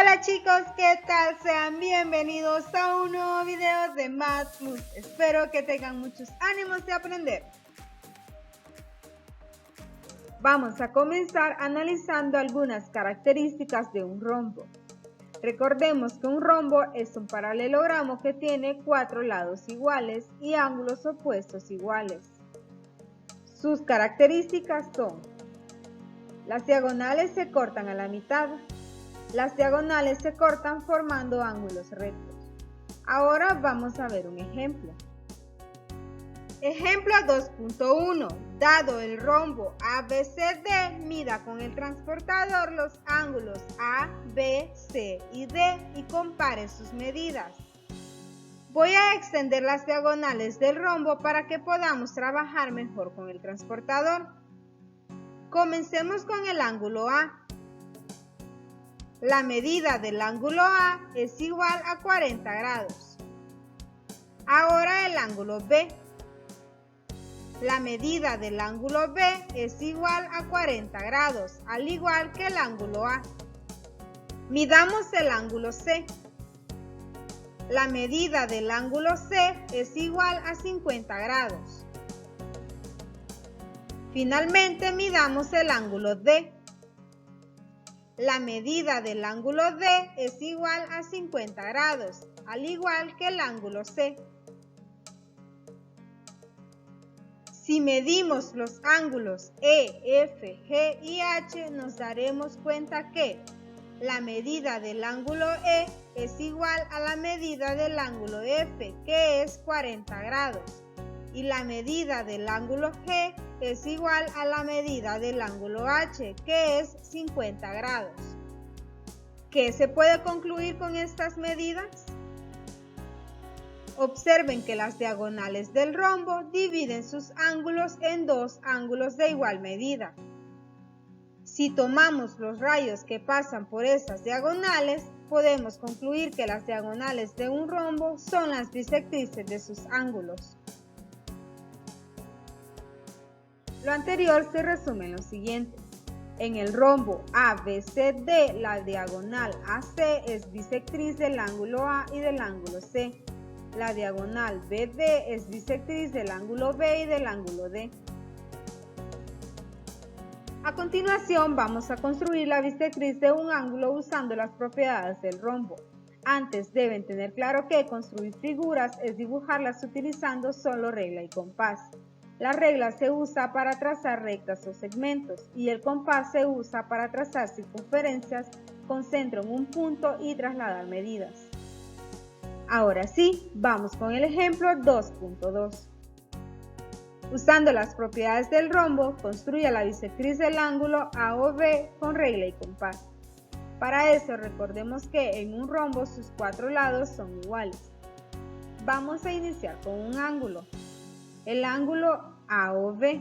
Hola chicos, ¿qué tal? Sean bienvenidos a un nuevo video de Math Plus. Espero que tengan muchos ánimos de aprender. Vamos a comenzar analizando algunas características de un rombo. Recordemos que un rombo es un paralelogramo que tiene 4 lados iguales y ángulos opuestos iguales. Sus características son: las diagonales se cortan a la mitad. Las diagonales se cortan formando ángulos rectos. Ahora vamos a ver un ejemplo. Ejemplo 2.1. Dado el rombo ABCD, mida con el transportador los ángulos A, B, C y D y compare sus medidas. Voy a extender las diagonales del rombo para que podamos trabajar mejor con el transportador. Comencemos con el ángulo A. La medida del ángulo A es igual a 40 grados. Ahora el ángulo B. La medida del ángulo B es igual a 40 grados, al igual que el ángulo A. Midamos el ángulo C. La medida del ángulo C es igual a 50 grados. Finalmente midamos el ángulo D. La medida del ángulo D es igual a 50 grados, al igual que el ángulo C. Si medimos los ángulos E, F, G y H, nos daremos cuenta que la medida del ángulo E es igual a la medida del ángulo F, que es 40 grados, y la medida del ángulo G es igual a la medida del ángulo H, que es 50 grados. ¿Qué se puede concluir con estas medidas? Observen que las diagonales del rombo dividen sus ángulos en dos ángulos de igual medida. Si tomamos los rayos que pasan por esas diagonales, podemos concluir que las diagonales de un rombo son las bisectrices de sus ángulos. Lo anterior se resume en lo siguiente. En el rombo ABCD, la diagonal AC es bisectriz del ángulo A y del ángulo C. La diagonal BD es bisectriz del ángulo B y del ángulo D. A continuación vamos a construir la bisectriz de un ángulo usando las propiedades del rombo. Antes deben tener claro que construir figuras es dibujarlas utilizando solo regla y compás. La regla se usa para trazar rectas o segmentos y el compás se usa para trazar circunferencias con centro en un punto y trasladar medidas. Ahora sí, vamos con el ejemplo 2.2. Usando las propiedades del rombo, construya la bisectriz del ángulo AOB con regla y compás. Para eso recordemos que en un rombo sus 4 lados son iguales. Vamos a iniciar con un ángulo. El ángulo AOB.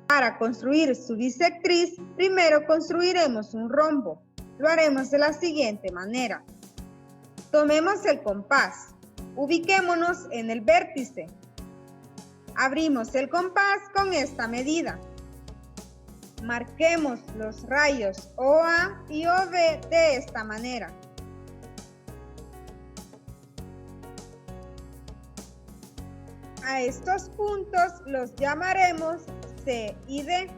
Para construir su bisectriz, primero construiremos un rombo. Lo haremos de la siguiente manera. Tomemos el compás. Ubiquémonos en el vértice. Abrimos el compás con esta medida. Marquemos los rayos OA y OB de esta manera. A estos puntos los llamaremos C y D.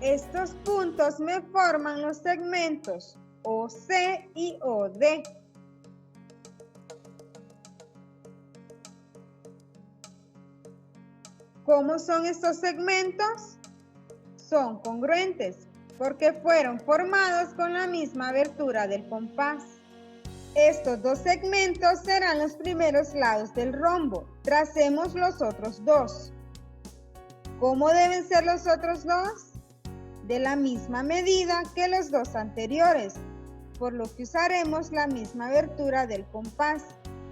Estos puntos me forman los segmentos OC y OD. ¿Cómo son estos segmentos? Son congruentes porque fueron formados con la misma abertura del compás. Estos dos segmentos serán los primeros lados del rombo. Tracemos los otros dos. ¿Cómo deben ser los otros dos? De la misma medida que los dos anteriores, por lo que usaremos la misma abertura del compás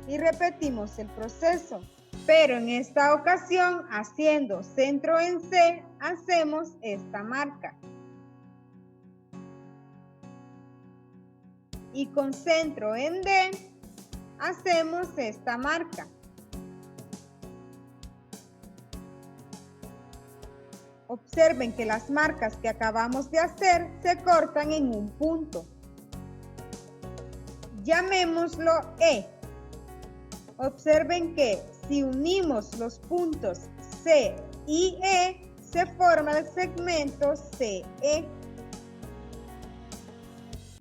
y repetimos el proceso. Pero en esta ocasión, haciendo centro en C, hacemos esta marca. Y con centro en D, hacemos esta marca. Observen Observen que las marcas que acabamos de hacer se cortan en un punto. Llamémoslo E. Observen que si unimos los puntos C y E, se forma el segmento CE.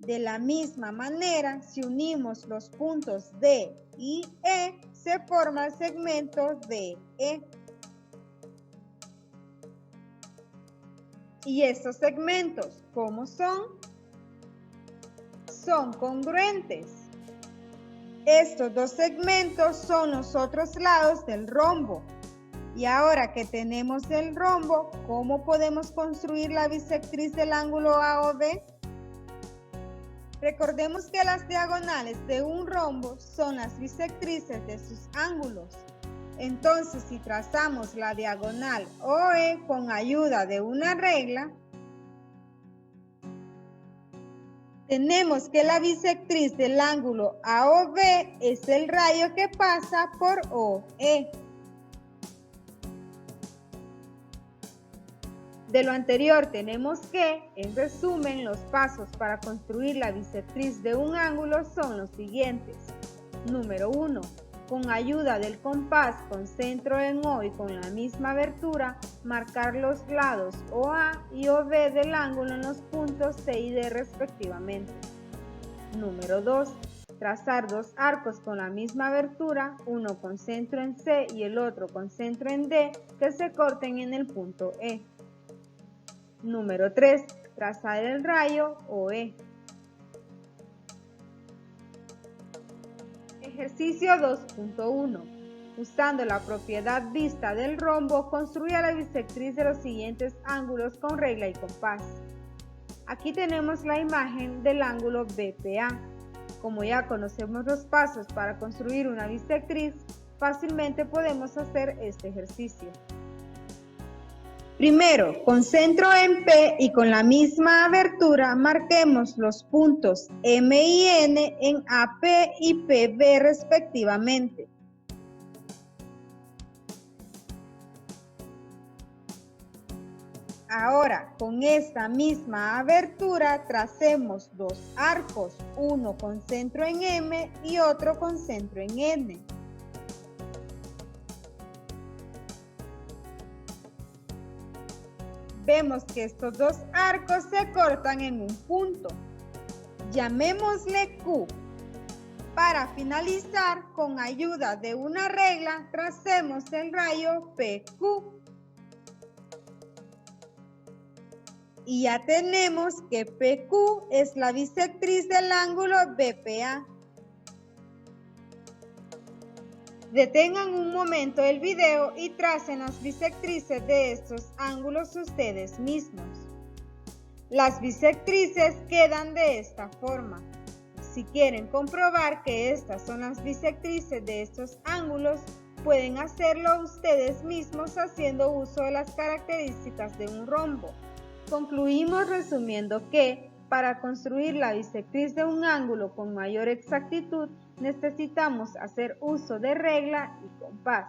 De la misma manera, si unimos los puntos D y E, se forma el segmento DE. Y estos segmentos, ¿cómo son? Son congruentes. Estos dos segmentos son los otros lados del rombo. Y ahora que tenemos el rombo, ¿cómo podemos construir la bisectriz del ángulo AOB? Recordemos que las diagonales de un rombo son las bisectrices de sus ángulos. Entonces, si trazamos la diagonal OE con ayuda de una regla, tenemos que la bisectriz del ángulo AOB es el rayo que pasa por OE. De lo anterior tenemos que, en resumen, los pasos para construir la bisectriz de un ángulo son los siguientes. Número 1. Con ayuda del compás con centro en O y con la misma abertura, marcar los lados OA y OB del ángulo en los puntos C y D respectivamente. Número 2. Trazar dos arcos con la misma abertura, uno con centro en C y el otro con centro en D, que se corten en el punto E. Número 3. Trazar el rayo OE. Ejercicio 2.1. Usando la propiedad vista del rombo, construya la bisectriz de los siguientes ángulos con regla y compás. Aquí tenemos la imagen del ángulo BPA. Como ya conocemos los pasos para construir una bisectriz, fácilmente podemos hacer este ejercicio. Primero, con centro en P y con la misma abertura, marquemos los puntos M y N en AP y PB respectivamente. Ahora, con esta misma abertura, tracemos dos arcos, uno con centro en M y otro con centro en N. Vemos que estos dos arcos se cortan en un punto. Llamémosle Q. Para finalizar, con ayuda de una regla, tracemos el rayo PQ. Y ya tenemos que PQ es la bisectriz del ángulo BPA. Detengan un momento el video y tracen las bisectrices de estos ángulos ustedes mismos. Las bisectrices quedan de esta forma. Si quieren comprobar que estas son las bisectrices de estos ángulos, pueden hacerlo ustedes mismos haciendo uso de las características de un rombo. Concluimos resumiendo que, para construir la bisectriz de un ángulo con mayor exactitud, necesitamos hacer uso de regla y compás.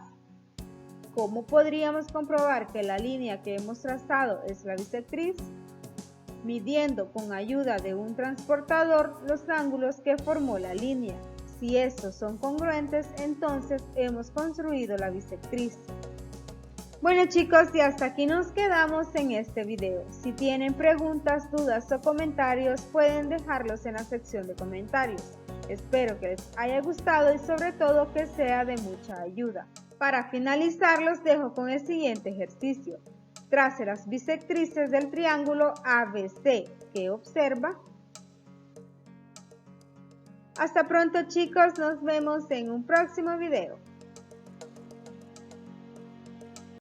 ¿Cómo podríamos comprobar que la línea que hemos trazado es la bisectriz? Midiendo con ayuda de un transportador los ángulos que formó la línea. Si estos son congruentes, entonces hemos construido la bisectriz. Bueno chicos, y hasta aquí nos quedamos en este video. Si tienen preguntas, dudas o comentarios, pueden dejarlos en la sección de comentarios. Espero que les haya gustado y sobre todo que sea de mucha ayuda. Para finalizar, los dejo con el siguiente ejercicio. Trace las bisectrices del triángulo ABC que observa. Hasta pronto chicos, nos vemos en un próximo video.